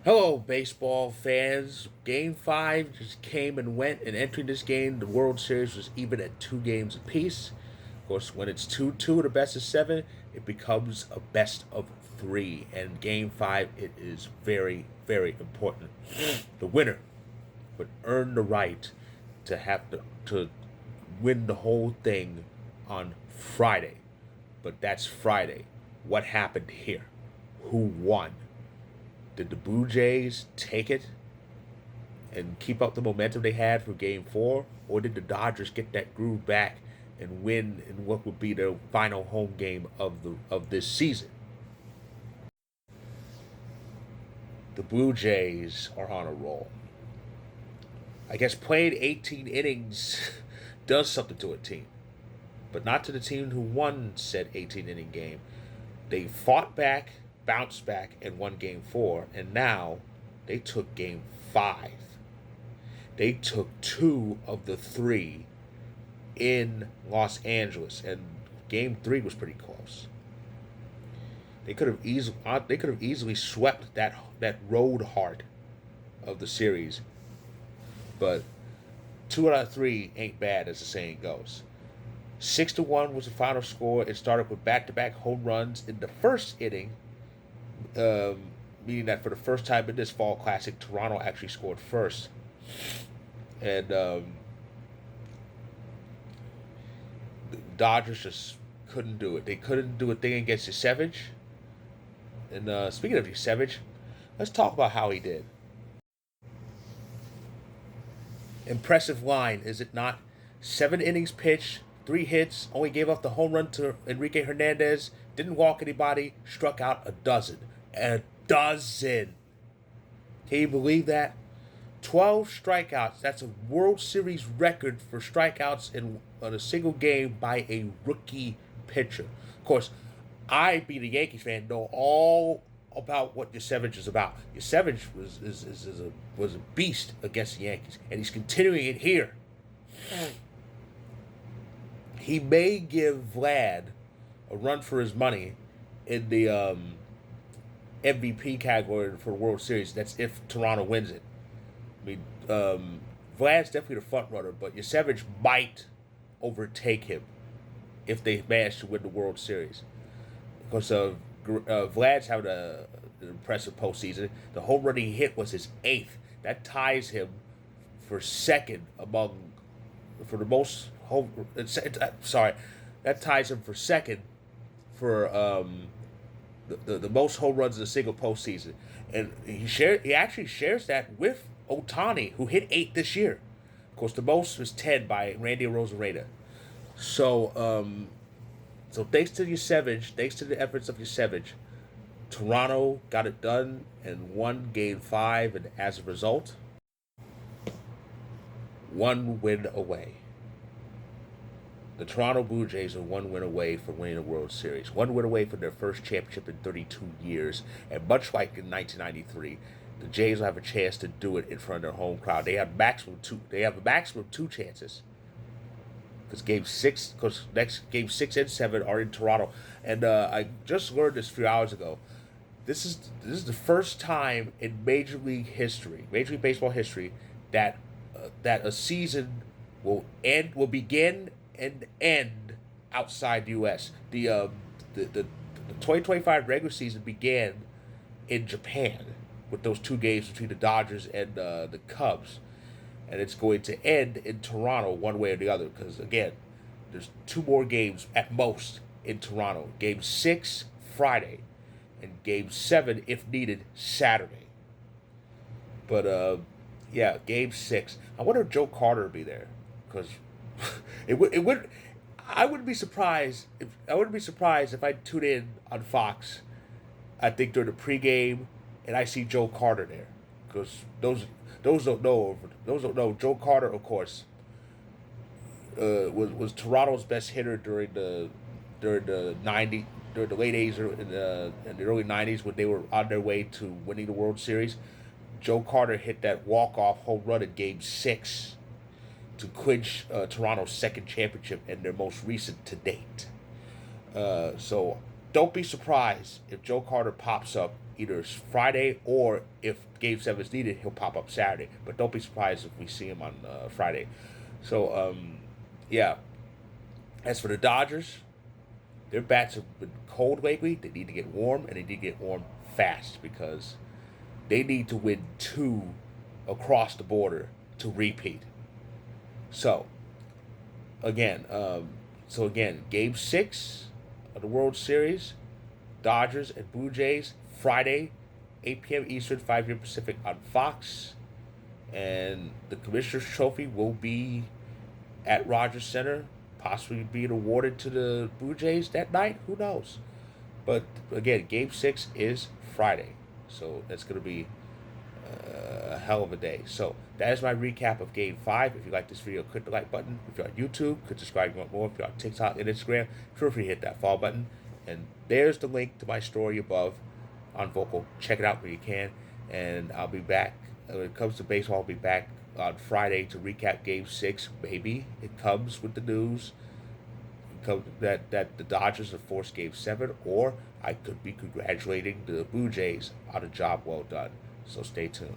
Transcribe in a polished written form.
Hello, baseball fans. Game 5 just came and went, and entering this game, the World Series was even at 2 games apiece. Of course, when it's 2-2 at a best of 7, it becomes a best of 3. And Game 5, it is very, very important. The winner would earn the right to to win the whole thing on Friday. But that's Friday. What happened here? Who won? Did the Blue Jays take it and keep up the momentum they had for Game 4, or did the Dodgers get that groove back and win in what would be their final home game of this season? The Blue Jays are on a roll. I guess playing 18 innings does something to a team, but not to the team who won said 18 inning game. They fought back, bounced back, and won Game 4, and now they took Game 5. They took 2 of the 3 in Los Angeles, and Game 3 was pretty close. They could have easily swept that road heart of the series, but 2 out of 3 ain't bad, as the saying goes. 6-1 was the final score. It started with back-to-back home runs in the first inning, um, meaning that for the first time in this fall classic, Toronto actually scored first, and the Dodgers just couldn't do it. They couldn't do a thing against Yusevich. And speaking of Yusevich, let's talk about how he did. Impressive line, is it not? 7 innings pitched, 3 hits, only gave up the home run to Enrique Hernandez, didn't walk anybody, struck out a dozen. A dozen. Can you believe that? 12 strikeouts. That's a World Series record for strikeouts in a single game by a rookie pitcher. Of course, I, being a Yankees fan, know all about what Yusevich is about. Yusevich was a beast against the Yankees, and he's continuing it here. He may give Vlad a run for his money in the MVP category for the World Series. That's if Toronto wins it. I mean, Vlad's definitely the front runner, but Yusevich might overtake him if they manage to win the World Series. Because Vlad's having an impressive postseason. The home run he hit was his 8th. That ties him for second for the most home. Sorry, that ties him for second for the most home runs in a single postseason, and he actually shares that with Otani, who hit 8 this year. Of course, the most was 10 by Randy Rosarena. So so thanks to Yusevich, thanks to the efforts of Yusevich, Toronto got it done and won Game 5, and as a result, 1 win away. The Toronto Blue Jays are 1 win away from winning the World Series, 1 win away from their first championship in 32 years, and much like in 1993, the Jays will have a chance to do it in front of their home crowd. They have maximum two. They have a maximum 2 chances because next Game 6 and 7 are in Toronto, and I just learned this a few hours ago. This is the first time in Major League Baseball history, that that a season will begin and end outside the U.S. The 2025 regular season began in Japan with those 2 games between the Dodgers and the Cubs, and it's going to end in Toronto one way or the other. Because again, there's 2 more games at most in Toronto. Game 6 Friday, and Game 7, if needed, Saturday. But yeah, Game 6. I wonder if Joe Carter would be there, because it would. I wouldn't be surprised if I tune in on Fox. I think during the pregame, and I see Joe Carter there, because those don't know Joe Carter, of course, was Toronto's best hitter during the 90 during the late 80s and the early 90s when they were on their way to winning the World Series. Joe Carter hit that walk-off home run in Game 6 to clinch Toronto's second championship and their most recent to date. So don't be surprised if Joe Carter pops up either Friday, or if Game 7 is needed, he'll pop up Saturday. But don't be surprised if we see him on Friday. So, yeah. As for the Dodgers, their bats have been cold lately. They need to get warm, and they need to get warm fast because they need to win two across the border to repeat. So, again, Game 6 of the World Series, Dodgers and Blue Jays, Friday, 8 p.m. Eastern, 5 p.m. Pacific on Fox. And the Commissioner's Trophy will be at Rogers Center, possibly being awarded to the Blue Jays that night. Who knows? But again, Game 6 is Friday. So that's going to be a hell of a day. So that is my recap of Game 5. If you like this video, click the like button. If you're on YouTube, click subscribe if you want more. If you're on TikTok and Instagram, feel free to hit that follow button. And there's the link to my story above on Vocal. Check it out when you can. And I'll be back. When it comes to baseball, I'll be back on Friday to recap Game 6. Maybe it comes with the news that the Dodgers have forced Game 7, or I could be congratulating the Blue Jays on a job well done. So stay tuned.